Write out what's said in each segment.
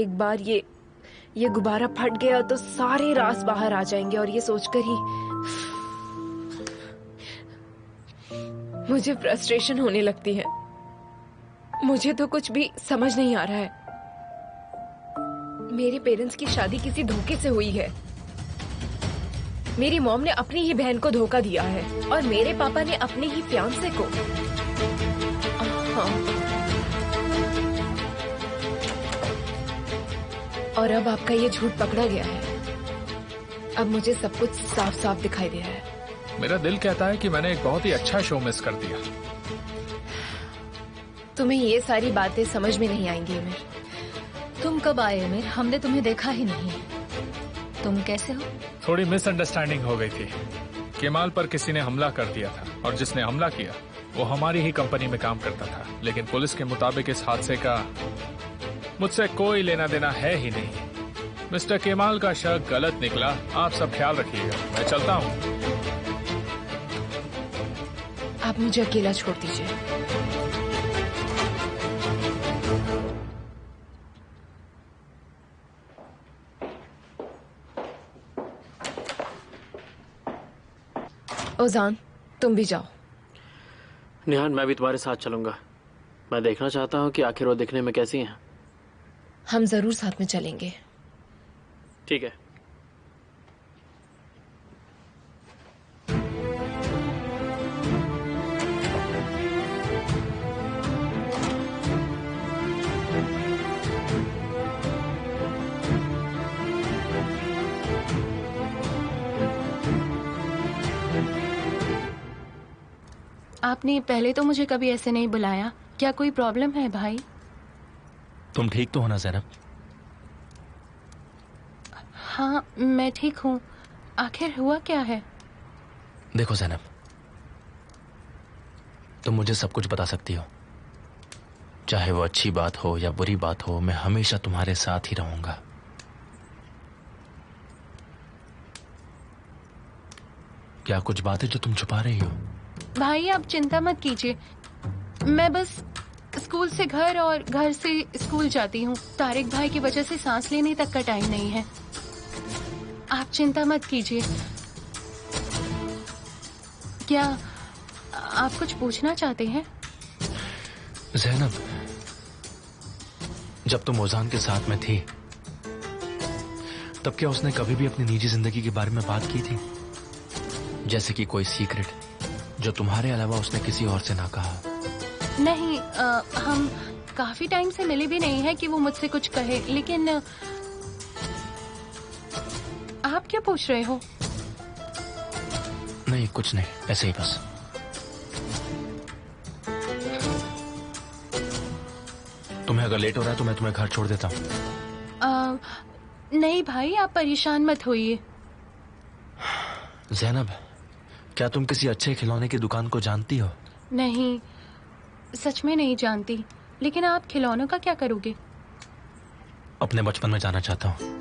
एक बार ये गुब्बारा फट गया तो सारे राज बाहर आ जाएंगे और ये सोचकर ही मुझे फ्रस्ट्रेशन होने लगती है। मुझे तो कुछ भी समझ नहीं आ रहा है। मेरे पेरेंट्स की शादी किसी धोखे से हुई है। मेरी मॉम ने अपनी ही बहन को धोखा दिया है और मेरे पापा ने अपने ही फियांसे को। और अब आपका ये झूठ पकड़ा गया है। अब मुझे सब कुछ साफ साफ दिखाई दे रहा है। मेरा दिल कहता है कि मैंने एक बहुत ही अच्छा शो मिस कर दिया। तुम्हें ये सारी बातें समझ में नहीं आएंगी अमीर। तुम कब आए अमीर? हमने तुम्हें देखा ही नहीं। तुम कैसे हो? थोड़ी मिसअंडरस्टैंडिंग हो गई थी। केमाल पर किसी ने हमला कर दिया था और जिसने हमला किया वो हमारी ही कंपनी में काम करता था, लेकिन पुलिस के मुताबिक इस हादसे का मुझसे कोई लेना देना है ही नहीं। मिस्टर केमाल का शक गलत निकला। आप सब ख्याल रखिएगा। मैं चलता हूँ। आप मुझे अकेला छोड़ दीजिए। ओजान, तुम भी जाओ। निहान, मैं भी तुम्हारे साथ चलूंगा। मैं देखना चाहता हूँ कि आखिर वो दिखने में कैसी हैं। हम जरूर साथ में चलेंगे। ठीक है। आपने पहले तो मुझे कभी ऐसे नहीं बुलाया। क्या कोई प्रॉब्लम है भाई? तुम ठीक तो हो ना ज़ैनब? हाँ, मैं ठीक हूँ। आखिर हुआ क्या है? देखो ज़ैनब, तुम मुझे सब कुछ बता सकती हो। चाहे वो अच्छी बात हो या बुरी बात हो, मैं हमेशा तुम्हारे साथ ही रहूंगा। क्या कुछ बात है जो तुम छुपा रही हो? भाई आप चिंता मत कीजिए। मैं बस स्कूल से घर और घर से स्कूल जाती हूँ। तारिक भाई की वजह से सांस लेने तक का टाइम नहीं है। आप चिंता मत कीजिए। क्या आप कुछ पूछना चाहते हैं? ज़ैनब, जब तुम ओजान के साथ में थी तब क्या उसने कभी भी अपनी निजी जिंदगी के बारे में बात की थी? जैसे कि कोई सीक्रेट जो तुम्हारे अलावा उसने किसी और से ना कहा? नहीं, हम काफी टाइम से मिले भी नहीं है कि वो मुझसे कुछ कहे। लेकिन आप क्या पूछ रहे हो? नहीं, कुछ नहीं, ऐसे ही बस। तुम्हें अगर लेट हो रहा है तो मैं तुम्हें घर छोड़ देता हूँ। नहीं भाई, आप परेशान मत होइए। ज़ैनब, क्या तुम किसी अच्छे खिलौने की दुकान को जानती हो? नहीं, सच में नहीं जानती। लेकिन आप खिलौनों का क्या करोगे? अपने बचपन में जाना चाहता हूँ।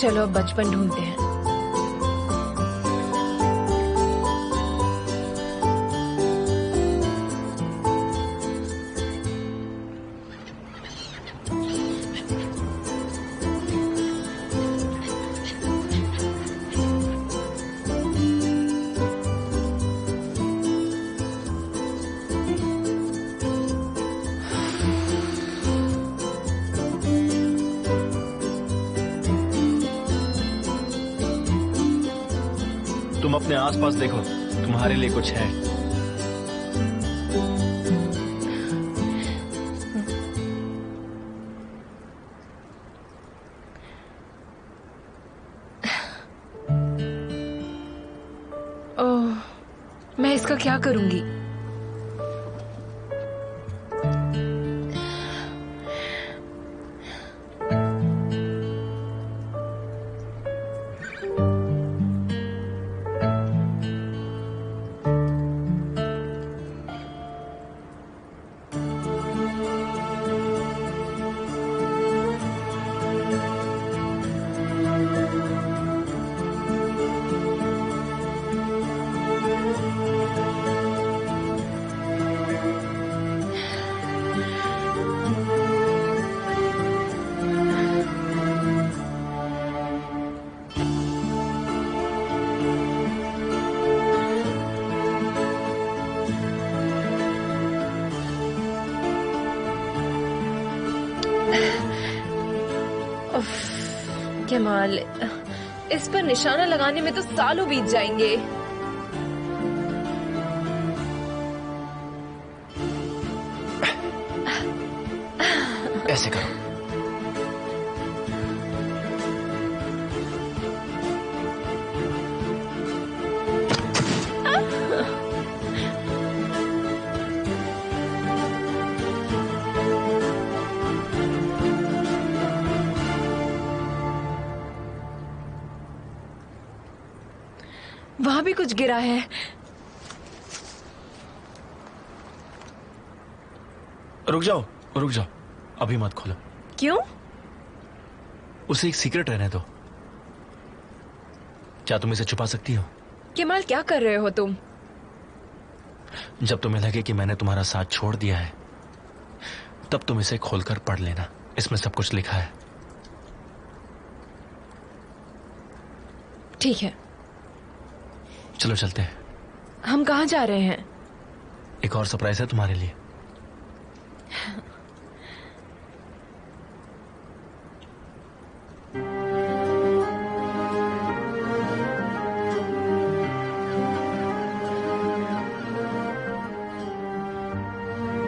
चलो अब बचपन ढूंढते हैं। तुम अपने आसपास देखो, तुम्हारे लिए कुछ है। ओह, मैं इसका क्या करूंगी? केमाल, इस पर निशाना लगाने में तो सालों बीत जाएंगे। ऐसे करो। वहां भी कुछ गिरा है। रुक जाओ, रुक जाओ, अभी मत खोलो। क्यों? उसे एक सीक्रेट रहने दो। क्या तुम इसे छुपा सकती हो? केमाल, क्या कर रहे हो तुम? जब तुम्हें लगे कि मैंने तुम्हारा साथ छोड़ दिया है, तब तुम इसे खोलकर पढ़ लेना। इसमें सब कुछ लिखा है। ठीक है, चलो चलते हैं। हम कहाँ जा रहे हैं? एक और सरप्राइज है तुम्हारे लिए।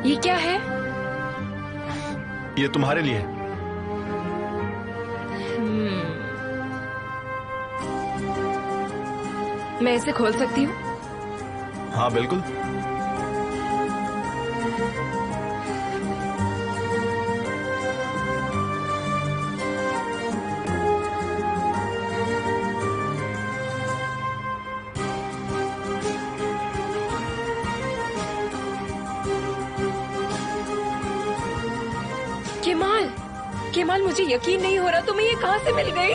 ये क्या है? ये तुम्हारे लिए। मैं इसे खोल सकती हूँ? हाँ बिल्कुल। केमाल, केमाल, मुझे यकीन नहीं हो रहा तुम्हें ये कहाँ से मिल गई?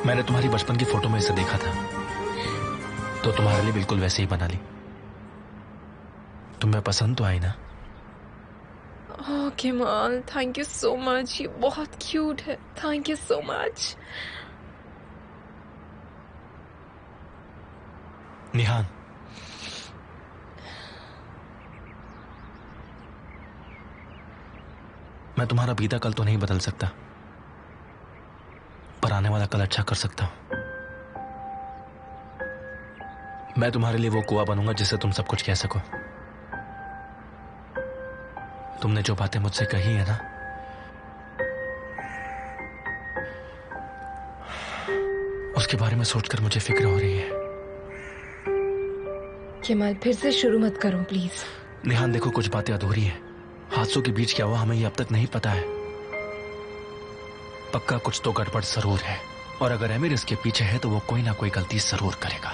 मैंने तुम्हारी बचपन की फोटो में इसे देखा था, तो तुम्हारे लिए बिल्कुल वैसे ही बना ली। तुम्हें पसंद तो आई ना? Oh Kemal, thank you so much. ये बहुत क्यूट है। Thank you so much. Nihan, मैं तुम्हारा बीता कल तो नहीं बदल सकता, पर आने वाला कल अच्छा कर सकता हूं। मैं तुम्हारे लिए वो कुआं बनूंगा जिससे तुम सब कुछ कह सको। तुमने जो बातें मुझसे कही है ना, उसके बारे में सोचकर मुझे फिक्र हो रही है। केमाल, फिर से शुरू मत करो प्लीज। निहान देखो, कुछ बातें अधूरी हैं। हादसों के बीच क्या हुआ हमें ये अब तक नहीं पता है। पक्का कुछ तो गड़बड़ जरूर है, और अगर एमिर इसके पीछे है तो वो कोई ना कोई गलती जरूर करेगा।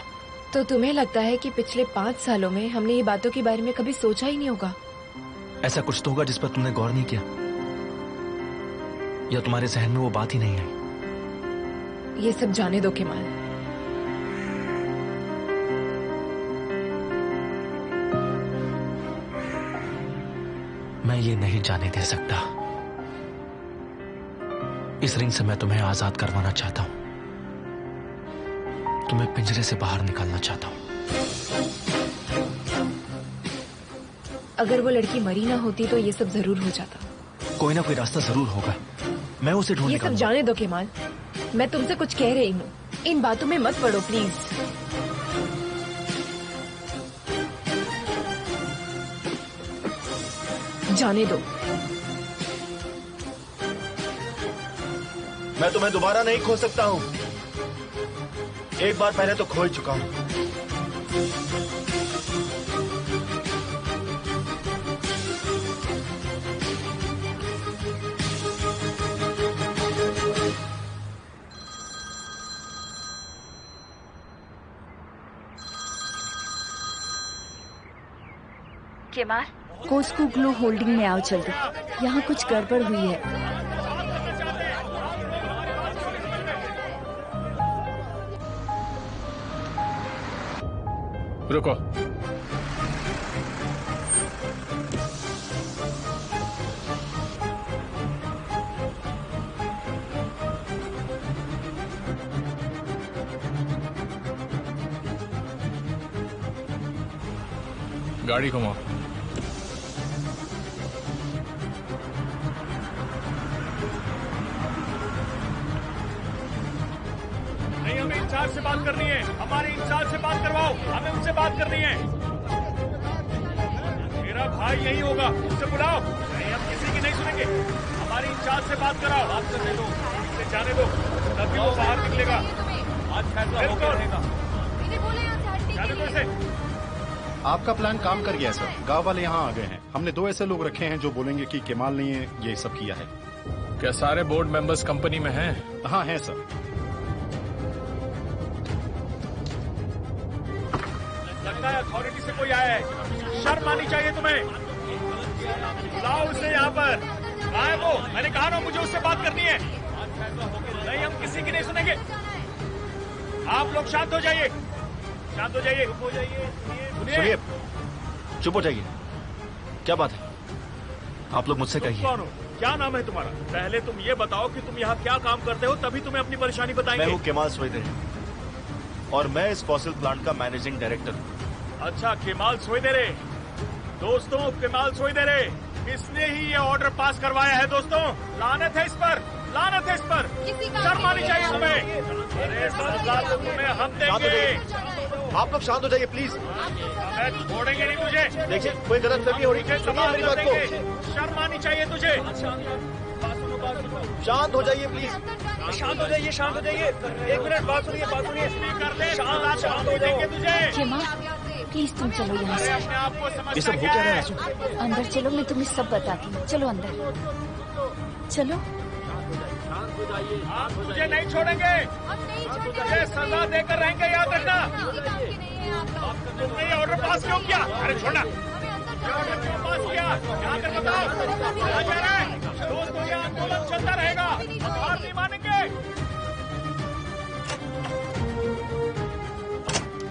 तो तुम्हें लगता है कि पिछले 5 सालों में हमने ये बातों के बारे में कभी सोचा ही नहीं होगा? ऐसा कुछ तो होगा जिस पर तुमने गौर नहीं किया। या तुम्हारे जहन में वो बात ही नहीं आई? ये सब जाने दो केमाल। मैं ये नहीं जाने दे सकता। इस रिंग से मैं तुम्हें आजाद करवाना चाहता हूं, तुम्हें पिंजरे से बाहर निकालना चाहता हूं। अगर वो लड़की मरी ना होती तो ये सब जरूर हो जाता। कोई ना कोई रास्ता जरूर होगा, मैं उसे ढूंढ ये सब निकालूंगा। जाने दो केमाल, मैं तुमसे कुछ कह रही हूँ, इन बातों में मत पड़ो प्लीज। जाने दो। मैं तुम्हें दोबारा नहीं खो सकता हूं, एक बार पहले तो खो ही चुका हूं। केमाल, कोस्को ग्लो होल्डिंग में आओ जल्दी, यहाँ कुछ गड़बड़ हुई है। रुको। गाड़ी घुमाओ। नहीं, हमें इंचार्ज से बात करनी है, हमारे इंचार्ज से बात करवाओ, हमें उनसे बात करनी है। मेरा भाई यही होगा, उससे बुलाओ। नहीं, हम किसी की नहीं सुनेंगे, हमारे इंचार्ज से बात कराओ। बात करने दो, इसे जाने दो, तभी वो बाहर निकलेगा। आज फैसला हो गया रहेगा। जाने दो इसे। आपका प्लान काम कर गया सर, गांव वाले यहाँ आ गए हैं। हमने 2 ऐसे लोग रखे हैं जो बोलेंगे कि केमाल ने ये सब किया है। क्या सारे बोर्ड मेंबर्स कंपनी में हैं? हाँ हैं सर। लगता है अथॉरिटी से कोई आया है, शर्म आनी चाहिए तुम्हें। बुलाओ उसे यहाँ पर। कहाँ है वो? मैंने कहा ना मुझे उससे बात करनी है। नहीं, हम किसी की नहीं सुनेंगे। आप लोग शांत हो जाइए, शांत हो जाइए, चुप हो जाइए। सुनिए, चुप हो जाइए। क्या बात है? आप लोग मुझसे कहिए। कौन हो? क्या नाम है तुम्हारा? पहले तुम ये बताओ कि तुम यहाँ क्या काम करते हो, तभी तुम्हें अपनी परेशानी बताएंगे। मैं हूँ केमाल सोइदरे और मैं इस फॉसिल प्लांट का मैनेजिंग डायरेक्टर हूँ। अच्छा, केमाल सोइदरे। दोस्तों, केमाल सोइदरे, इसने ही ये ऑर्डर पास करवाया है। दोस्तों, लानत है इस पर, लानत है इस पर। शर्म आनी चाहिए तुम्हें। अरे सजा तो तुम्हें हम देंगे। आप लोग शांत हो जाइए प्लीज। मैं छोड़ेंगे नहीं तुझे। देखिए, कोई गलतफहमी हो रही है, सुनिए मेरी बात को। शर्म आनी चाहिए तुझे। शांत हो जाइए प्लीज। शांत हो जाइए, शांत हो जाइए। 1 मिनट, बात सुनिए, बात सुनिए। स्पीकर दे, शांत हो जाएंगे तुझे। केमाल, प्लीज तुम चलो यहाँ से। अपने आप को समझ ये सब हो क्या रहा है आंसू? अंदर चलो, मैं तुम्हें सब बताती हूँ। चलो अंदर चलो। आप मुझे नहीं छोड़ेंगे, मुझे सजा देकर रहेंगे, याद रखना। तुमने ये ऑर्डर पास क्यों किया? अरे छोड़ना, ये ऑर्डर क्यों पास किया? यहाँ कर बताओ। क्या कह रहे हैं? दोस्तों, ये आंदोलन चलता रहेगा, हम हार नहीं मानेंगे।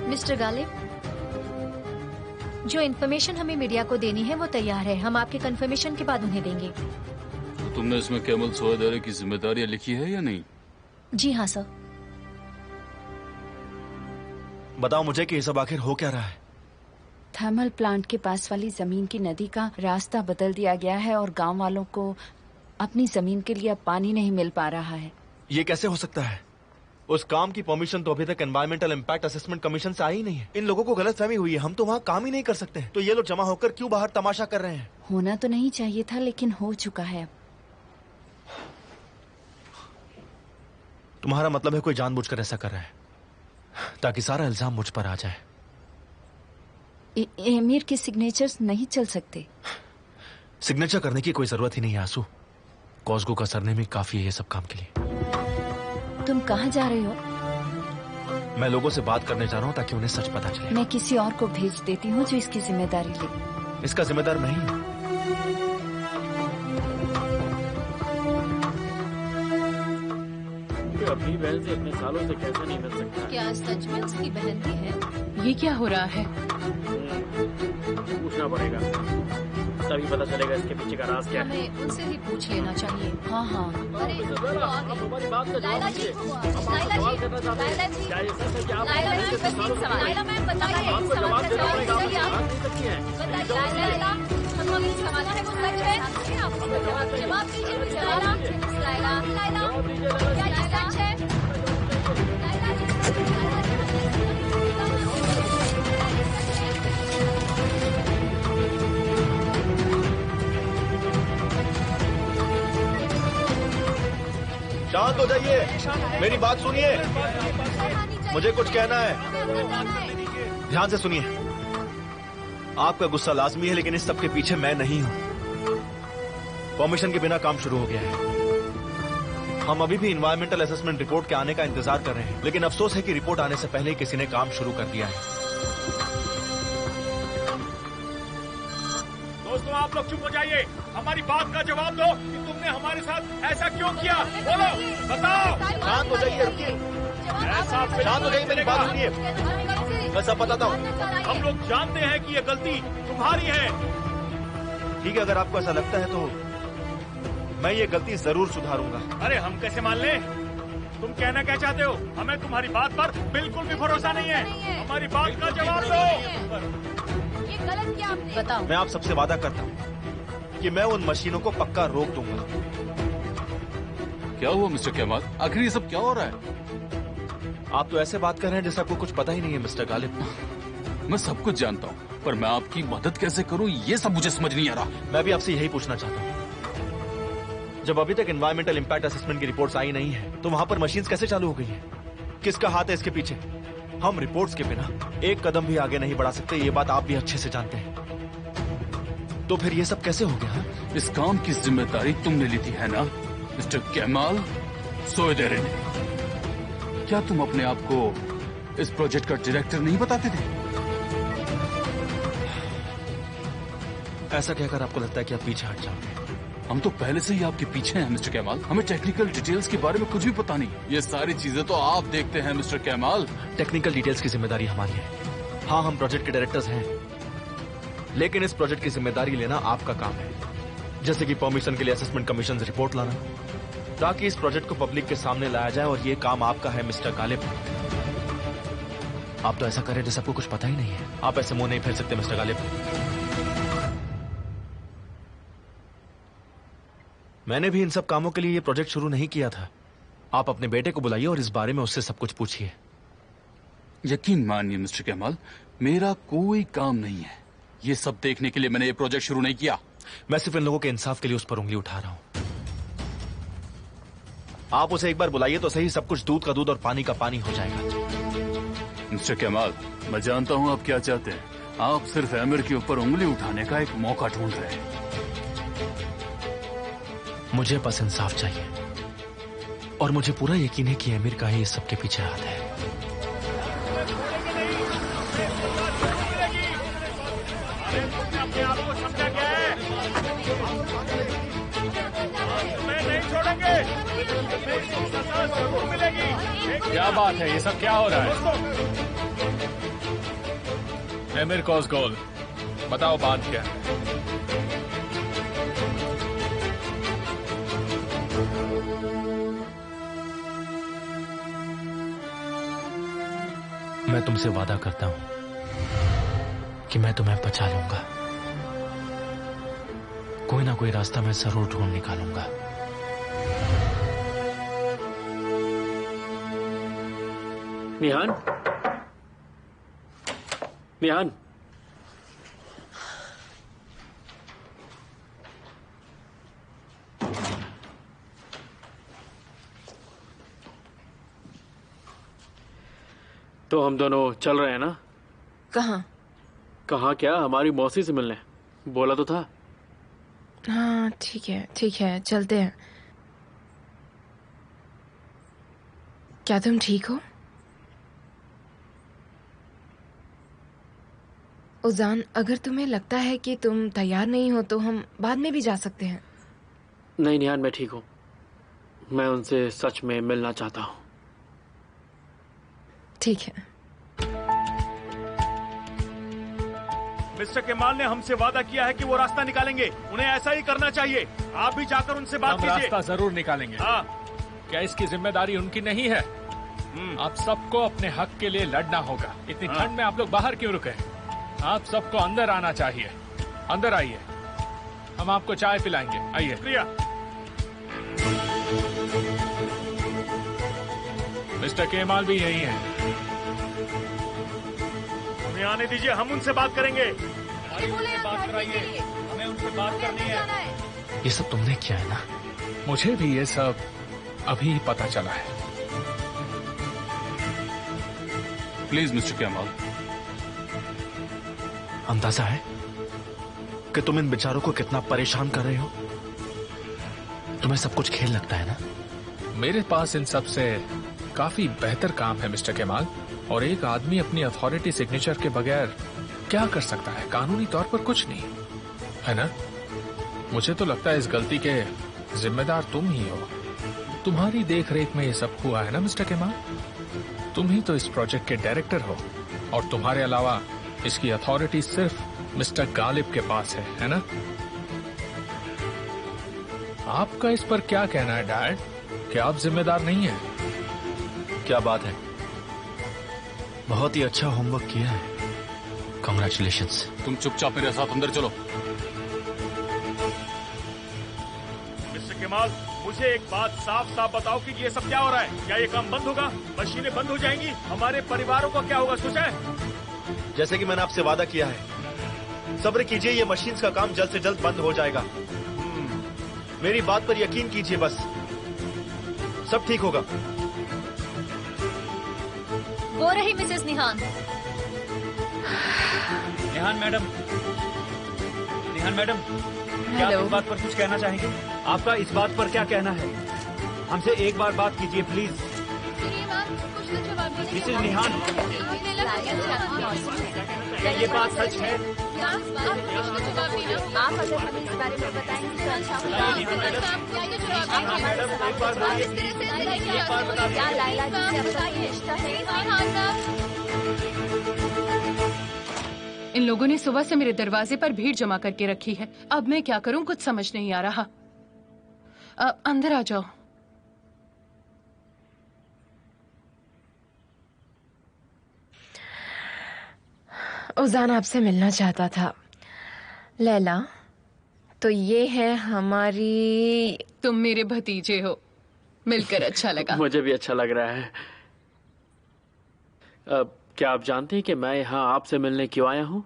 मिस्टर गालिब, जो इन्फॉर्मेशन हमें मीडिया को देनी है वो तैयार है। हम आपके कंफर्मेशन के बाद उन्हें देंगे। तो तुमने इसमें केमल सोइदरे की जिम्मेदारियां लिखी है या नहीं? जी हाँ सर। बताओ मुझे कि ये सब आखिर हो क्या रहा है? थर्मल प्लांट के पास वाली जमीन की नदी का रास्ता बदल दिया गया है और गांव वालों को अपनी जमीन के लिए अब पानी नहीं मिल पा रहा है। ये कैसे हो सकता है? उस काम की परमिशन तो अभी तक एनवायरमेंटल इम्पैक्ट असेसमेंट कमीशन से आई नहीं है। इन लोगों को गलतफहमी हुई है, हम तो वहाँ काम ही नहीं कर सकते। तो ये लोग जमा होकर क्यों बाहर तमाशा कर रहे हैं? होना तो नहीं चाहिए था, लेकिन हो चुका है। तुम्हारा मतलब है कोई जानबूझकर ऐसा कर रहा है ताकि सारा इल्जाम मुझ पर आ जाए? एमिर के सिग्नेचर्स नहीं चल सकते। सिग्नेचर करने की कोई जरूरत ही नहीं है आंसू। कॉस्को का सरनेम ही काफी है ये सब काम के लिए। तुम कहाँ जा रहे हो? मैं लोगों से बात करने जा रहा हूँ ताकि उन्हें सच पता चले। मैं किसी और को भेज देती हूँ जो इसकी जिम्मेदारी ले। इसका जिम्मेदार मैं ही हूँ। अपनी बहन से इतने सालों से कैसे नहीं मिल सकता? क्या सच में उसकी बहन भी है? ये क्या हो रहा है? पूछना पड़ेगा, तभी पता चलेगा इसके पीछे का राज क्या है। हमें उनसे ही पूछ लेना चाहिए। हाँ हाँ। अरे हमारी बात का जवाब दीजिए। सवाल करना चाहते हैं, क्या ये सच है कि आप आपको जवाब देना पड़ेगा, आप बात नहीं सकती हैं। शांत हो जाइए, मेरी बात सुनिए, मुझे कुछ कहना है। ध्यान से सुनिए, आपका गुस्सा लाजमी है, लेकिन इस सब के पीछे मैं नहीं हूं। परमिशन के बिना काम शुरू हो गया है। हम अभी भी इन्वायरमेंटल असेसमेंट रिपोर्ट के आने का इंतजार कर रहे हैं, लेकिन अफसोस है कि रिपोर्ट आने से पहले ही किसी ने काम शुरू कर दिया है। दोस्तों, आप लोग चुप हो जाइए, हमारी बात का जवाब दो कि तुमने हमारे साथ ऐसा क्यों किया, बोलो, बताओ। शांत हो जाइए, रुकिए, शांत हो जाइए, मेरी बात सुनिए, मैं सब बताता हूँ। हम लोग जानते हैं कि ये गलती तुम्हारी है। ठीक है, अगर आपको ऐसा लगता है तो मैं ये गलती जरूर सुधारूंगा। अरे हम कैसे मान लें? तुम कहना क्या चाहते हो? हमें तुम्हारी बात पर बिल्कुल भी भरोसा नहीं है। हमारी बात का जवाब दो। ये गलत क्या आपने? बताओ। मैं आप सबसे वादा करता हूँ कि मैं उन मशीनों को पक्का रोक दूंगा। क्या हुआ मिस्टर केमाल? आखिर ये सब क्या हो रहा है? आप तो ऐसे बात कर रहे हैं जैसे आपको कुछ पता ही नहीं है मिस्टर गालिब। मैं सब कुछ जानता हूँ, पर मैं आपकी मदद कैसे करूँ ये सब मुझे समझ नहीं आ रहा। मैं भी आपसे यही पूछना चाहता हूँ, जब अभी तक एनवायरमेंटल इम्पैक्ट असेसमेंट की रिपोर्ट्स आई नहीं है तो वहां पर मशीन्स कैसे चालू हो गई है? किसका हाथ है इसके पीछे? हम रिपोर्ट्स के बिना एक कदम भी आगे नहीं बढ़ा सकते, ये बात आप भी अच्छे से जानते हैं। तो फिर ये सब कैसे हो गया? इस काम की जिम्मेदारी तुमने ली थी, है ना मिस्टर केमाल सोएदेरे ने? क्या तुम अपने आप को इस प्रोजेक्ट का डायरेक्टर नहीं बताते थे? ऐसा कहकर आपको लगता है कि आप पीछे हट जाओगे? हम तो पहले से ही आपके पीछे हैं मिस्टर केमाल। हमें टेक्निकल डिटेल्स के बारे में कुछ भी पता नहीं। ये सारी चीजें तो आप देखते हैं मिस्टर केमाल। टेक्निकल डिटेल्स की जिम्मेदारी हमारी है। हाँ, हम प्रोजेक्ट के डायरेक्टर्स हैं, लेकिन इस प्रोजेक्ट की जिम्मेदारी लेना आपका काम है। जैसे कि परमिशन के लिए असेसमेंट कमीशन से रिपोर्ट लाना, ताकि इस प्रोजेक्ट को पब्लिक के सामने लाया जाए, और ये काम आपका है मिस्टर गालिब। आप तो ऐसा करें जैसे आपको कुछ पता ही नहीं है। आप ऐसे मुंह नहीं फेर सकते मिस्टर गालिब। मैंने भी इन सब कामों के लिए ये प्रोजेक्ट शुरू नहीं किया था। आप अपने बेटे को बुलाइए और इस बारे में उससे सब कुछ पूछिए। यकीन मानिए मिस्टर केमाल, मेरा कोई काम नहीं है। ये सब देखने के लिए मैंने ये प्रोजेक्ट शुरू नहीं किया। मैं सिर्फ इन लोगों के इंसाफ के लिए उस पर उंगली उठा रहा हूं। आप उसे एक बार बुलाइए तो सही, सब कुछ दूध का दूध और पानी का पानी हो जाएगा। मिस्टर केमाल, मैं जानता हूं आप क्या चाहते हैं। आप सिर्फ आमिर के ऊपर उंगली उठाने का एक मौका ढूंढ रहे हैं। मुझे बस इंसाफ चाहिए, और मुझे पूरा यकीन है कि आमिर का ही इस सब के पीछे हाथ है। अपने आप को समझा क्या है? मैं नहीं छोड़ेंगे, सजा जरूर मिलेगी। क्या बात है, ये सब क्या हो रहा है? आमिर कोसगोल, बताओ बात क्या है? मैं तुमसे वादा करता हूं कि मैं तुम्हें बचा लूंगा। कोई ना कोई रास्ता मैं जरूर ढूंढ निकालूंगा। निहान, निहान, तो हम दोनों चल रहे हैं ना? कहाँ? कहाँ क्या, हमारी मौसी से मिलने। बोला तो था। हाँ ठीक है, चलते हैं। क्या तुम ठीक हो? उजान, अगर तुम्हें लगता है कि तुम तैयार नहीं हो तो हम बाद में भी जा सकते हैं। नहीं निहान, मैं ठीक हूँ। मैं उनसे सच में मिलना चाहता हूँ। ठीक है। मिस्टर केमाल ने हमसे वादा किया है कि वो रास्ता निकालेंगे। उन्हें ऐसा ही करना चाहिए। आप भी जाकर उनसे बात हम कीजिए। रास्ता जरूर निकालेंगे। हाँ। क्या इसकी जिम्मेदारी उनकी नहीं है? आप सबको अपने हक के लिए लड़ना होगा। इतनी ठंड में आप लोग बाहर क्यों रुके? आप सबको अंदर आना चाहिए। अंदर आइए, हम आपको चाय पिलाएंगे। आइए। प्रिया। मिस्टर केमाल भी यही है। हमें आने दीजिए, हम उनसे बात करेंगे। बात कराइए, हमें उनसे बात करनी है। ये सब तुमने किया है ना? मुझे भी ये सब अभी पता चला है। Please mister Kemal. अंदाजा है कि तुम इन बेचारों को कितना परेशान कर रहे हो? तुम्हें सब कुछ खेल लगता है ना? मेरे पास इन सब से काफी बेहतर काम है मिस्टर केमाल। और एक आदमी अपनी अथॉरिटी सिग्नेचर के बगैर क्या कर सकता है? कानूनी तौर पर कुछ नहीं, है ना? मुझे तो लगता है इस गलती के जिम्मेदार तुम ही हो। तुम्हारी देखरेख में ये सब हुआ है ना मिस्टर केमाल? तुम ही तो इस प्रोजेक्ट के डायरेक्टर हो और तुम्हारे अलावा इसकी अथॉरिटी सिर्फ मिस्टर गालिब के पास है ना? आपका इस पर क्या कहना है डैड? क्या आप जिम्मेदार नहीं हैं? क्या बात है, बहुत ही अच्छा होमवर्क किया है। कांग्रेचुलेशंस। तुम चुपचाप मेरे साथ अंदर चलो। मिस्टर केमाल, मुझे एक बात साफ साफ बताओ कि ये सब क्या हो रहा है? क्या ये काम बंद होगा? मशीनें बंद हो जाएंगी? हमारे परिवारों का क्या होगा? सोचा है? जैसे कि मैंने आपसे वादा किया है, सब्र कीजिए, ये मशीन्स का काम जल्द से जल्द बंद हो जाएगा। मेरी बात पर यकीन कीजिए, बस सब ठीक होगा। वो रही मिसेस निहान। निहान मैडम, निहान मैडम, क्या आप इस बात पर कुछ कहना चाहेंगे? आपका इस बात पर क्या कहना है? हमसे एक बार बात कीजिए प्लीज। मिसेस निहान, क्या ये बात सच है? आप अगर हमें इस बारे में बताएंगे तो अच्छा होगा। क्या लाइला जी से आपका रिश्ता है? इन लोगों ने सुबह से मेरे दरवाजे पर भीड़ जमा करके रखी है। अब मैं क्या करूं, कुछ समझ नहीं आ रहा। अंदर आ जाओ। उजान आपसे मिलना चाहता था। लैला, तो ये है हमारी। तुम मेरे भतीजे हो, मिलकर अच्छा लगा। मुझे भी अच्छा लग रहा है। क्या आप जानते हैं कि मैं यहाँ आपसे मिलने क्यों आया हूँ?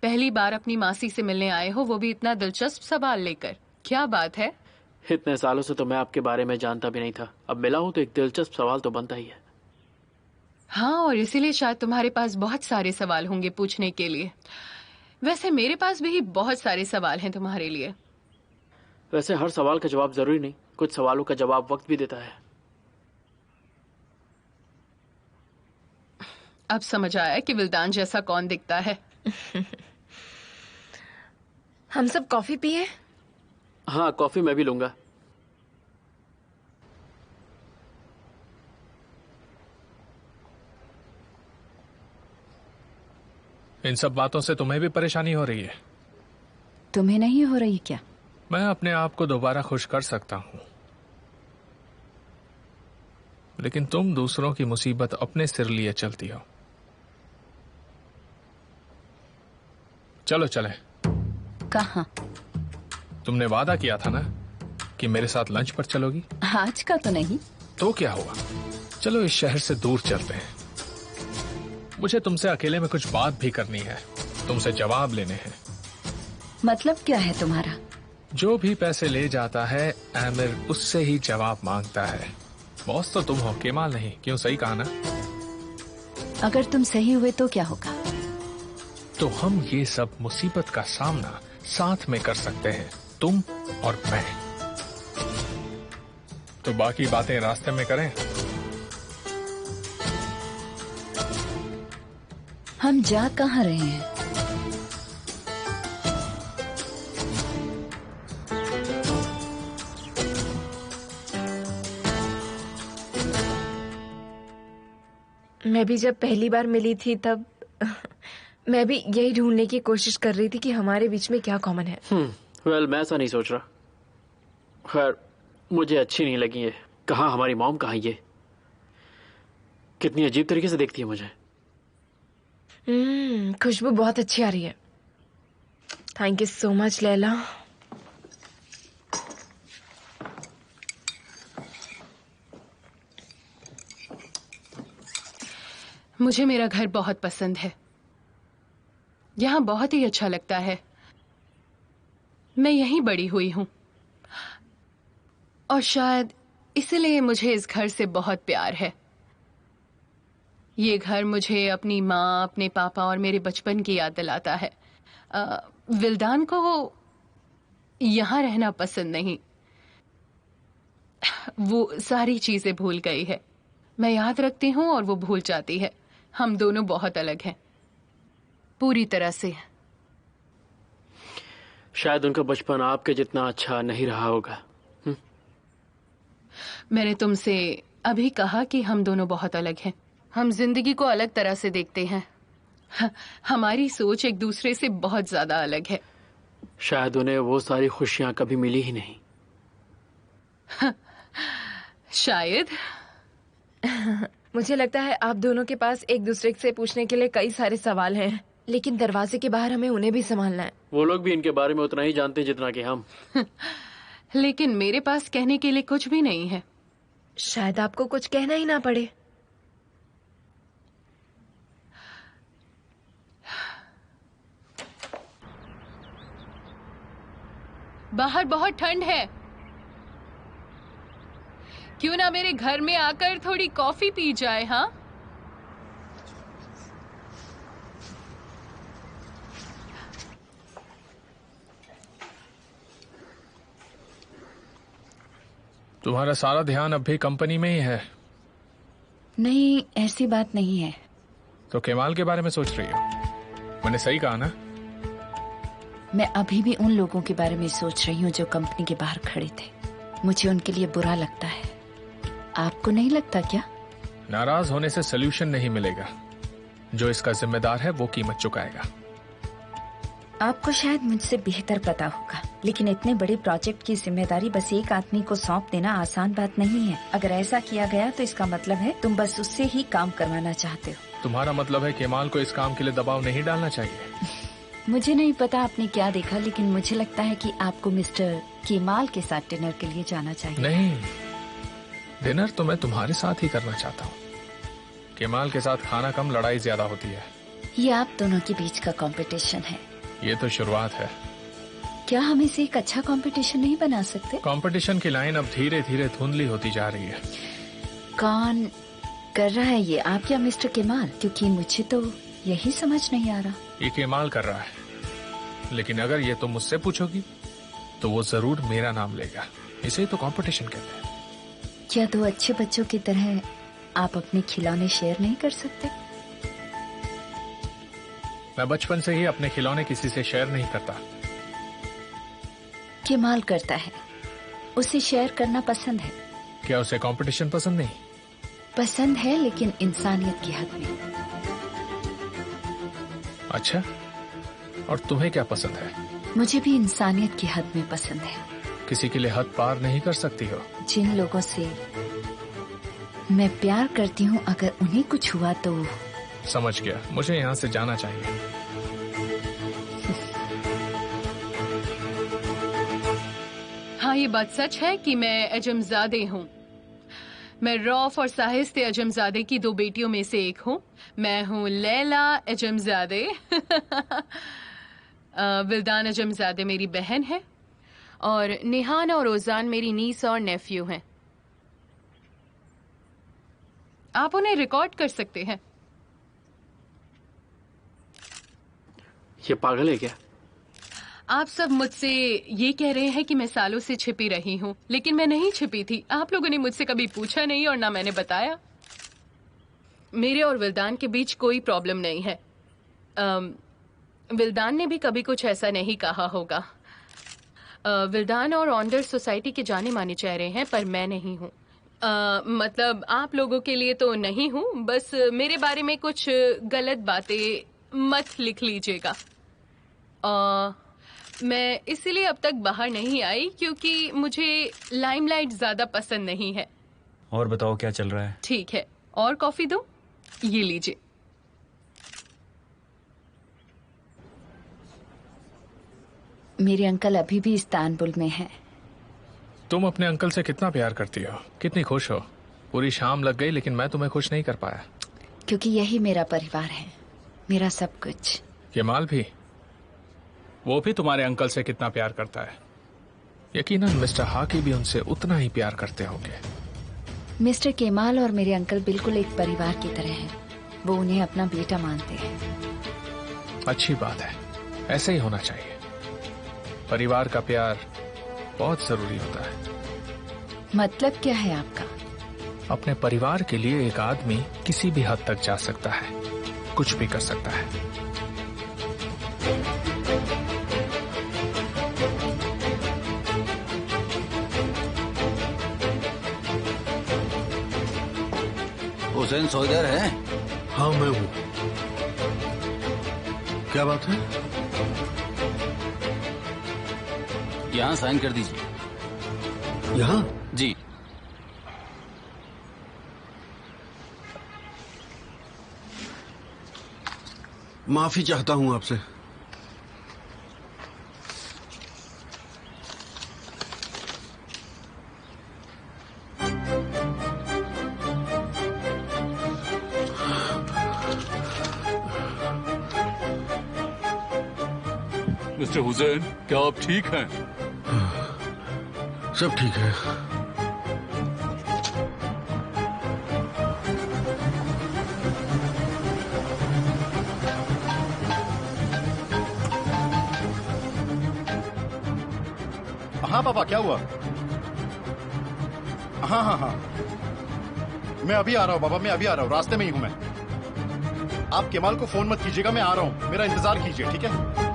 पहली बार अपनी मासी से मिलने आए हो, वो भी इतना दिलचस्प सवाल लेकर। क्या बात है? इतने सालों से तो मैं आपके बारे में जानता भी नहीं था। अब मिला हूँ तो एक दिलचस्प सवाल तो बनता ही है। हाँ, और इसीलिए शायद तुम्हारे पास बहुत सारे सवाल होंगे पूछने के लिए। वैसे मेरे पास भी बहुत सारे सवाल हैं तुम्हारे लिए। वैसे हर सवाल का जवाब जरूरी नहीं, कुछ सवालों का जवाब वक्त भी देता है। अब समझ आया कि विल्दान जैसा कौन दिखता है। हम सब कॉफी पिए? हाँ, कॉफी मैं भी लूंगा। इन सब बातों से तुम्हें भी परेशानी हो रही है? तुम्हें नहीं हो रही क्या? मैं अपने आप को दोबारा खुश कर सकता हूं, लेकिन तुम दूसरों की मुसीबत अपने सिर लिए चलती हो। चलो चले। कहाँ? तुमने वादा किया था ना कि मेरे साथ लंच पर चलोगी। आज का तो नहीं। तो क्या हुआ, चलो इस शहर से दूर चलते हैं। मुझे तुमसे अकेले में कुछ बात भी करनी है, तुमसे जवाब लेने हैं। मतलब क्या है तुम्हारा? जो भी पैसे ले जाता है आमिर उससे ही जवाब मांगता है। बॉस तो तुम हो, केमाल नहीं। क्यों, सही कहा ना? अगर तुम सही हुए तो क्या होगा? तो हम ये सब मुसीबत का सामना साथ में कर सकते हैं, तुम और मैं। तो बाकी बातें रास्ते में करें। हम जा कहाँ रहे हैं? मैं भी जब पहली बार मिली थी तब मैं भी यही ढूंढने की कोशिश कर रही थी कि हमारे बीच में क्या कॉमन है। वेल, मैं ऐसा नहीं सोच रहा। खैर, मुझे अच्छी नहीं लगी है। कहाँ हमारी मॉम, कहाँ ये? कितनी अजीब तरीके से देखती है मुझे। खुशबू बहुत अच्छी आ रही है। Thank you so much Laila. मुझे मेरा घर बहुत पसंद है। यहाँ बहुत ही अच्छा लगता है। मैं यहीं बड़ी हुई हूँ और शायद इसलिए मुझे इस घर से बहुत प्यार है। ये घर मुझे अपनी माँ, अपने पापा और मेरे बचपन की याद दिलाता है। विल्दान को यहाँ रहना पसंद नहीं। वो सारी चीजें भूल गई है। मैं याद रखती हूँ और वो भूल जाती है। हम दोनों बहुत अलग हैं, पूरी तरह से। शायद उनका बचपन आपके जितना अच्छा नहीं रहा होगा। मैंने तुमसे अभी कहा कि हम दोनों बहुत अलग हैं। हम जिंदगी को अलग तरह से देखते हैं। हमारी सोच एक दूसरे से बहुत ज्यादा अलग है। शायद उन्हें वो सारी खुशियां कभी मिली ही नहीं। शायद। मुझे लगता है आप दोनों के पास एक दूसरे से पूछने के लिए कई सारे सवाल हैं, लेकिन दरवाजे के बाहर हमें उन्हें भी संभालना है। वो लोग भी इनके बारे में उतना ही जानते हैं जितना कि हम। लेकिन मेरे पास कहने के लिए कुछ भी नहीं है। शायद आपको कुछ कहना ही ना पड़े। बाहर बहुत ठंड है। क्यों ना मेरे घर में आकर थोड़ी कॉफी पी जाए? हाँ, तुम्हारा सारा ध्यान अब भी कंपनी में ही है? नहीं, ऐसी बात नहीं है। तो केमाल के बारे में सोच रही हो? मैंने सही कहा ना? मैं अभी भी उन लोगों के बारे में सोच रही हूँ जो कंपनी के बाहर खड़े थे। मुझे उनके लिए बुरा लगता है। आपको नहीं लगता क्या? नाराज होने से सलूशन नहीं मिलेगा। जो इसका जिम्मेदार है वो कीमत चुकाएगा। आपको शायद मुझसे बेहतर पता होगा, लेकिन इतने बड़े प्रोजेक्ट की जिम्मेदारी बस एक आदमी को सौंप देना आसान बात नहीं है। अगर ऐसा किया गया तो इसका मतलब है तुम बस उससे ही काम करवाना चाहते हो। तुम्हारा मतलब है केमाल को इस काम के लिए दबाव नहीं डालना चाहिए? मुझे नहीं पता आपने क्या देखा, लेकिन मुझे लगता है कि आपको मिस्टर केमाल के साथ डिनर के लिए जाना चाहिए। नहीं, डिनर तो मैं तुम्हारे साथ ही करना चाहता हूँ। केमाल के साथ खाना कम, लड़ाई ज्यादा होती है। ये आप दोनों के बीच का कंपटीशन है। ये तो शुरुआत है। क्या हम इसे एक अच्छा कंपटीशन नहीं बना सकते? कंपटीशन की लाइन अब धीरे धीरे धुंधली होती जा रही है। कौन कर रहा है ये, आप या मिस्टर केमाल? क्योंकि मुझे तो यही समझ नहीं आ रहा। ये केमाल कर रहा है, लेकिन अगर ये तुम मुझसे पूछोगी तो वो जरूर मेरा नाम लेगा। इसे तो कंपटीशन कहते हैं। क्या दो अच्छे बच्चों की तरह आप अपने खिलौने शेयर नहीं कर सकते? मैं बचपन से ही अपने खिलौने किसी से शेयर नहीं करता। केमाल करता है, उसे शेयर करना पसंद है। क्या उसे कंपटीशन पसंद नहीं? पसंद है, लेकिन इंसानियत की हद में। अच्छा, और तुम्हें क्या पसंद है? मुझे भी इंसानियत की हद में पसंद है। किसी के लिए हद पार नहीं कर सकती हो? जिन लोगों से मैं प्यार करती हूँ, अगर उन्हें कुछ हुआ तो। समझ गया, मुझे यहाँ से जाना चाहिए। हाँ, ये बात सच है कि मैं अजमजादे हूँ। मैं रौफ और साहिस्ते अजमजादे की दो बेटियों में से एक हूँ। मैं हूँ लैला अजमजादे। विल्दान अजमजादे मेरी बहन है और निहान और ओजान मेरी नीस और नेफ्यू हैं। आप उन्हें रिकॉर्ड कर सकते हैं। ये पागल है क्या? आप सब मुझसे ये कह रहे हैं कि मैं सालों से छिपी रही हूँ, लेकिन मैं नहीं छिपी थी। आप लोगों ने मुझसे कभी पूछा नहीं और ना मैंने बताया। मेरे और विल्दान के बीच कोई प्रॉब्लम नहीं है। विल्दान ने भी कभी कुछ ऐसा नहीं कहा होगा। विल्दान और ऑन्डर सोसाइटी के जाने माने चेहरे हैं, पर मैं नहीं हूँ। मतलब आप लोगों के लिए तो नहीं हूँ, बस मेरे बारे में कुछ गलत बातें मत लिख लीजिएगा। मैं इसीलिए अब तक बाहर नहीं आई क्योंकि मुझे लाइमलाइट ज्यादा पसंद नहीं है। और बताओ क्या चल रहा है? ठीक है, और कॉफी दो, ये लीजिए। मेरे अंकल अभी भी इस्तांबुल में हैं। तुम अपने अंकल से कितना प्यार करती हो, कितनी खुश हो। पूरी शाम लग गई लेकिन मैं तुम्हें खुश नहीं कर पाया। क्योंकि यही मेरा परिवार है, मेरा सब कुछ। केमाल भी, वो भी तुम्हारे अंकल से कितना प्यार करता है। यकीनन मिस्टर हाकी भी उनसे उतना ही प्यार करते होंगे। मिस्टर केमाल और मेरे अंकल बिल्कुल एक परिवार की तरह हैं। वो उन्हें अपना बेटा मानते हैं। अच्छी बात है, ऐसे ही होना चाहिए। परिवार का प्यार बहुत जरूरी होता है। मतलब क्या है आपका? अपने परिवार के लिए एक आदमी किसी भी हद तक जा सकता है, कुछ भी कर सकता है। हुसैन सोइदर है? हाँ मैं हूँ। क्या बात है? यहाँ साइन कर दीजिए। यहाँ? जी। माफी चाहता हूँ आपसे। मिस्टर हुसैन, क्या आप ठीक हैं? सब ठीक है। हाँ पापा, क्या हुआ? हाँ हाँ हाँ, मैं अभी आ रहा हूँ पापा, मैं अभी आ रहा हूँ, रास्ते में ही हूँ मैं। आप केमाल को फोन मत कीजिएगा, मैं आ रहा हूँ, मेरा इंतजार कीजिए, ठीक है?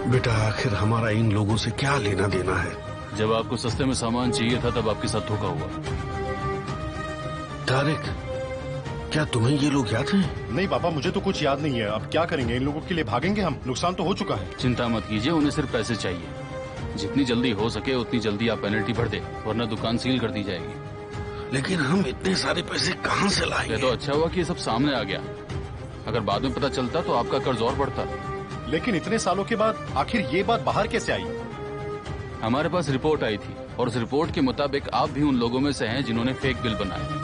बेटा, आखिर हमारा इन लोगों से क्या लेना देना है? जब आपको सस्ते में सामान चाहिए था तब आपके साथ धोखा हुआ। तारिक, क्या तुम्हें ये लोग याद हैं? नहीं पापा, मुझे तो कुछ याद नहीं है। अब क्या करेंगे? इन लोगों के लिए भागेंगे हम? नुकसान तो हो चुका है। चिंता मत कीजिए, उन्हें सिर्फ पैसे चाहिए। जितनी जल्दी हो सके उतनी जल्दी आप पेनल्टी भर दे, वरना दुकान सील कर दी जाएगी। लेकिन हम इतने सारे पैसे कहाँ से लाएंगे? ये तो अच्छा हुआ कि ये सब सामने आ गया। अगर बाद में पता चलता तो आपका कर्ज और बढ़ता। लेकिन इतने सालों के बाद आखिर ये बात बाहर कैसे आई? हमारे पास रिपोर्ट आई थी और उस रिपोर्ट के मुताबिक आप भी उन लोगों में से हैं जिन्होंने फेक बिल बनाए।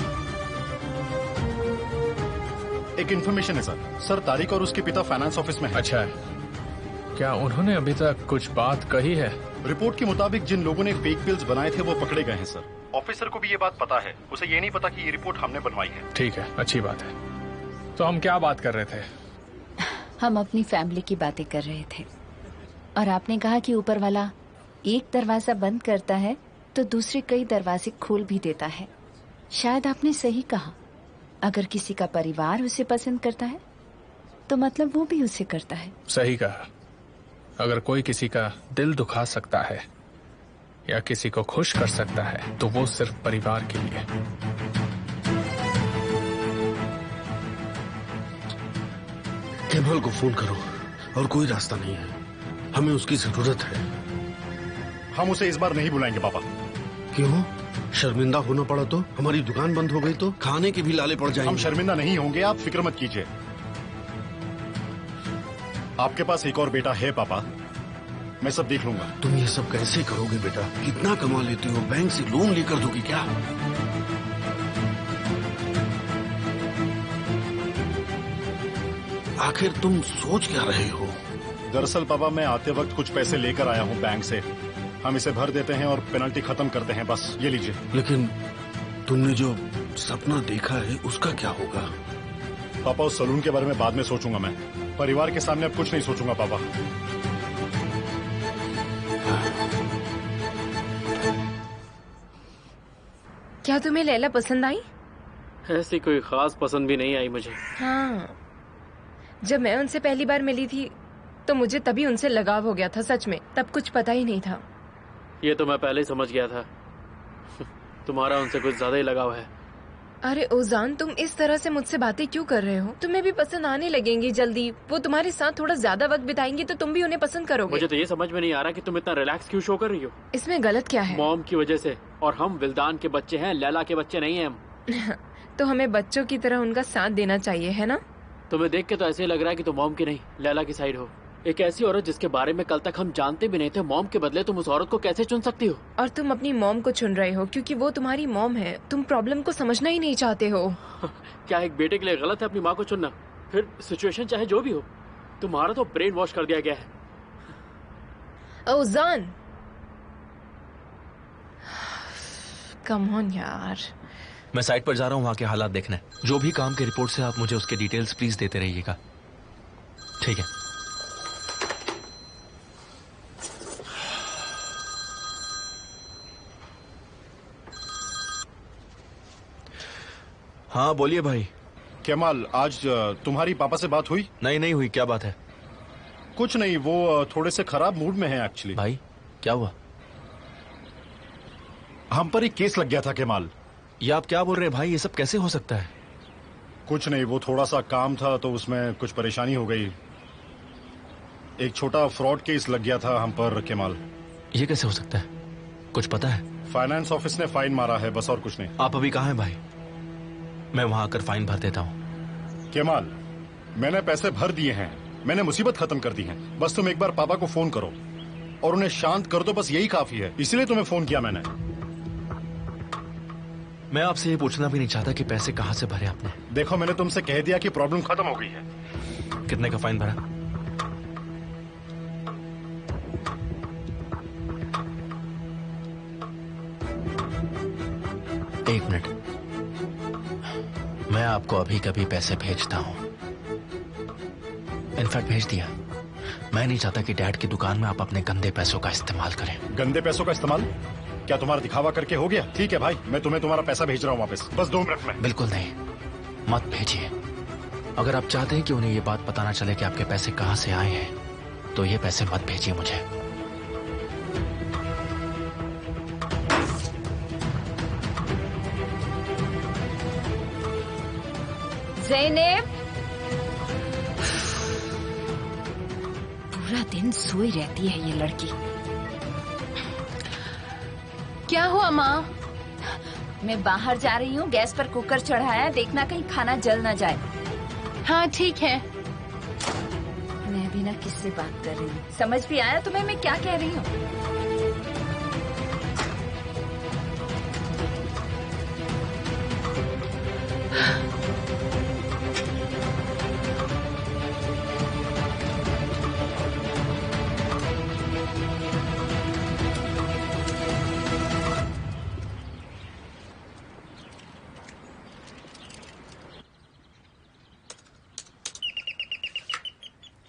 एक इन्फॉर्मेशन है सर। सर, तारिक और उसके पिता फाइनेंस ऑफिस में है। अच्छा है। क्या उन्होंने अभी तक कुछ बात कही है? रिपोर्ट के मुताबिक जिन लोगों ने फेक बिल्स बनाए थे वो पकड़े गए हैं सर। ऑफिसर को भी ये बात पता है, उसे ये नहीं पता कि ये रिपोर्ट हमने बनवाई है। ठीक है, अच्छी बात है। तो हम क्या बात कर रहे थे? हम अपनी फैमिली की बातें कर रहे थे और आपने कहा कि ऊपर वाला एक दरवाजा बंद करता है तो दूसरे कई दरवाजे खोल भी देता है। शायद आपने सही कहा। अगर किसी का परिवार उसे पसंद करता है तो मतलब वो भी उसे करता है। सही कहा। अगर कोई किसी का दिल दुखा सकता है या किसी को खुश कर सकता है तो वो सिर्फ परिवार के लिए। केमाल को फोन करो, और कोई रास्ता नहीं है, हमें उसकी जरूरत है। हम उसे इस बार नहीं बुलाएंगे पापा। क्यों? शर्मिंदा होना पड़ा तो? हमारी दुकान बंद हो गई तो? खाने के भी लाले पड़ जाएंगे। हम शर्मिंदा नहीं होंगे, आप फिक्र मत कीजिए। आपके पास एक और बेटा है पापा, मैं सब देख लूंगा। तुम ये सब कैसे करोगे बेटा? कितना कमा लेते हो? बैंक से लोन लेकर दोगे क्या? आखिर तुम सोच क्या रहे हो? दरअसल पापा, मैं आते वक्त कुछ पैसे लेकर आया हूँ बैंक से। हम इसे भर देते हैं और पेनल्टी खत्म करते हैं, बस ये लीजिए। लेकिन तुमने जो सपना देखा है उसका क्या होगा? पापा, उस सलून के बारे में बाद में सोचूंगा मैं। परिवार के सामने अब कुछ नहीं सोचूंगा पापा। क्या तुम्हें लैला पसंद आई? ऐसी कोई खास पसंद भी नहीं आई मुझे। हाँ, जब मैं उनसे पहली बार मिली थी तो मुझे तभी उनसे लगाव हो गया था। सच में तब कुछ पता ही नहीं था। ये तो मैं पहले ही समझ गया था। तुम्हारा उनसे कुछ ज्यादा ही लगाव है। अरे ओजान, तुम इस तरह से मुझसे बातें क्यों कर रहे हो? तुम्हें भी पसंद आने लगेंगी जल्दी। वो तुम्हारे साथ थोड़ा ज्यादा वक्त बिताएंगी तो तुम भी उन्हें पसंद करोगे। मुझे तो ये समझ में नहीं आ रहा कि तुम इतना रिलैक्स क्यों शो कर रही हो। इसमें गलत क्या है? मॉम की वजह से। और हम विल्दान के बच्चे हैं, लैला के बच्चे नहीं हैं हम। तो हमें बच्चों की तरह उनका साथ देना चाहिए, है ना? तुम्हें देख के तो ऐसे ही लग रहा है कि तुम मॉम की नहीं लैला की साइड हो। एक ऐसी औरत जिसके बारे में कल तक हम जानते भी नहीं थे, मॉम के बदले तुम उस औरत को कैसे चुन सकती हो? और तुम अपनी मॉम को चुन रहे हो क्योंकि वो तुम्हारी मॉम है। तुम प्रॉब्लम को समझना ही नहीं चाहते हो। क्या एक बेटे के लिए गलत है अपनी माँ को चुनना? फिर सिचुएशन चाहे जो भी हो, तुम्हारा तो ब्रेन वॉश कर दिया गया है। ओजान, कम ऑन यार। मैं साइट पर जा रहा हूँ वहाँ के हालात देखने। जो भी काम की रिपोर्ट से आप मुझे उसके डिटेल्स प्लीज देते रहिएगा, ठीक है? हाँ बोलिए भाई। केमाल, आज तुम्हारी पापा से बात हुई? नहीं हुई। क्या बात है? कुछ नहीं, वो थोड़े से खराब मूड में हैं एक्चुअली। भाई क्या हुआ? हम पर एक केस लग गया था केमाल। ये आप क्या बोल रहे हैं भाई? ये सब कैसे हो सकता है? कुछ नहीं, वो थोड़ा सा काम था तो उसमें कुछ परेशानी हो गई। एक छोटा फ्रॉड केस लग गया था हम पर केमाल। ये कैसे हो सकता है? कुछ पता है? फाइनेंस ऑफिस ने फाइन मारा है, बस और कुछ नहीं। आप अभी कहाँ हैं भाई? मैं वहां आकर फाइन भर देता हूँ। केमाल, मैंने पैसे भर दिए हैं, मैंने मुसीबत खत्म कर दी है। बस तुम एक बार पापा को फोन करो और उन्हें शांत कर दो, बस यही काफी है। इसलिए तुम्हें फोन किया मैंने। मैं आपसे ये पूछना भी नहीं चाहता कि पैसे कहाँ से भरे आपने। देखो, मैंने तुमसे कह दिया कि प्रॉब्लम खत्म हो गई है। कितने का फाइन भरा? एक मिनट, मैं आपको अभी कभी पैसे भेजता हूँ। इनफैक्ट भेज दिया। मैं नहीं चाहता कि डैड की दुकान में आप अपने गंदे पैसों का इस्तेमाल करें। गंदे पैसों का इस्तेमाल? क्या तुम्हारा दिखावा करके हो गया? ठीक है भाई, मैं तुम्हें तुम्हारा पैसा भेज रहा हूँ वापस, बस 2 मिनट में। बिल्कुल नहीं, मत भेजिए। अगर आप चाहते हैं कि उन्हें ये बात पता ना चले कि आपके पैसे कहाँ से आए हैं, तो ये पैसे मत भेजिए मुझे। ज़ैनेब, पूरा दिन सोई रहती है ये लड़की। क्या हुआ माँ? मैं बाहर जा रही हूँ, गैस पर कुकर चढ़ाया, देखना कहीं खाना जल ना जाए। हाँ ठीक है। मैं भी ना किससे बात कर रही हूँ, समझ भी आया तुम्हें मैं क्या कह रही हूँ?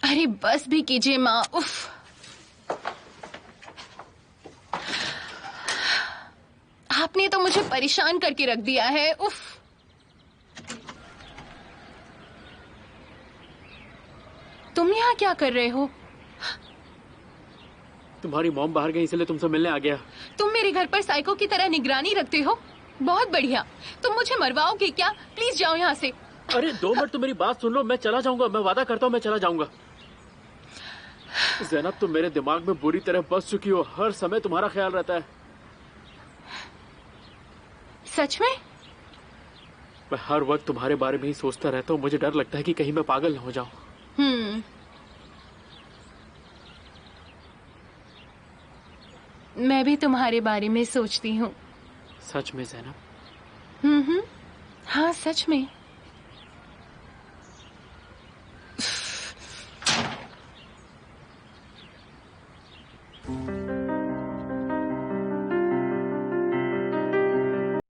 अरे बस भी कीजिए माँ। उफ, आपने तो मुझे परेशान करके रख दिया है। उफ, तुम यहाँ क्या कर रहे हो? तुम्हारी मॉम बाहर गई इसलिए तुमसे मिलने आ गया। तुम मेरे घर पर साइको की तरह निगरानी रखते हो? बहुत बढ़िया। तुम मुझे मरवाओगे क्या? प्लीज जाओ यहाँ से। अरे 2 मिनट तो मेरी बात सुन लो, मैं चला जाऊंगा। मैं वादा करता हूँ मैं चला जाऊंगा। ज़ैनब, तुम मेरे दिमाग में बुरी तरह बस चुकी हो। हर समय तुम्हारा ख्याल रहता है। सच में? मैं हर वक्त तुम्हारे बारे में ही सोचता रहता हूँ। मुझे डर लगता है कि कहीं मैं पागल न हो जाऊं। मैं भी तुम्हारे बारे में सोचती हूँ। सच में ज़ैनब? हाँ सच में।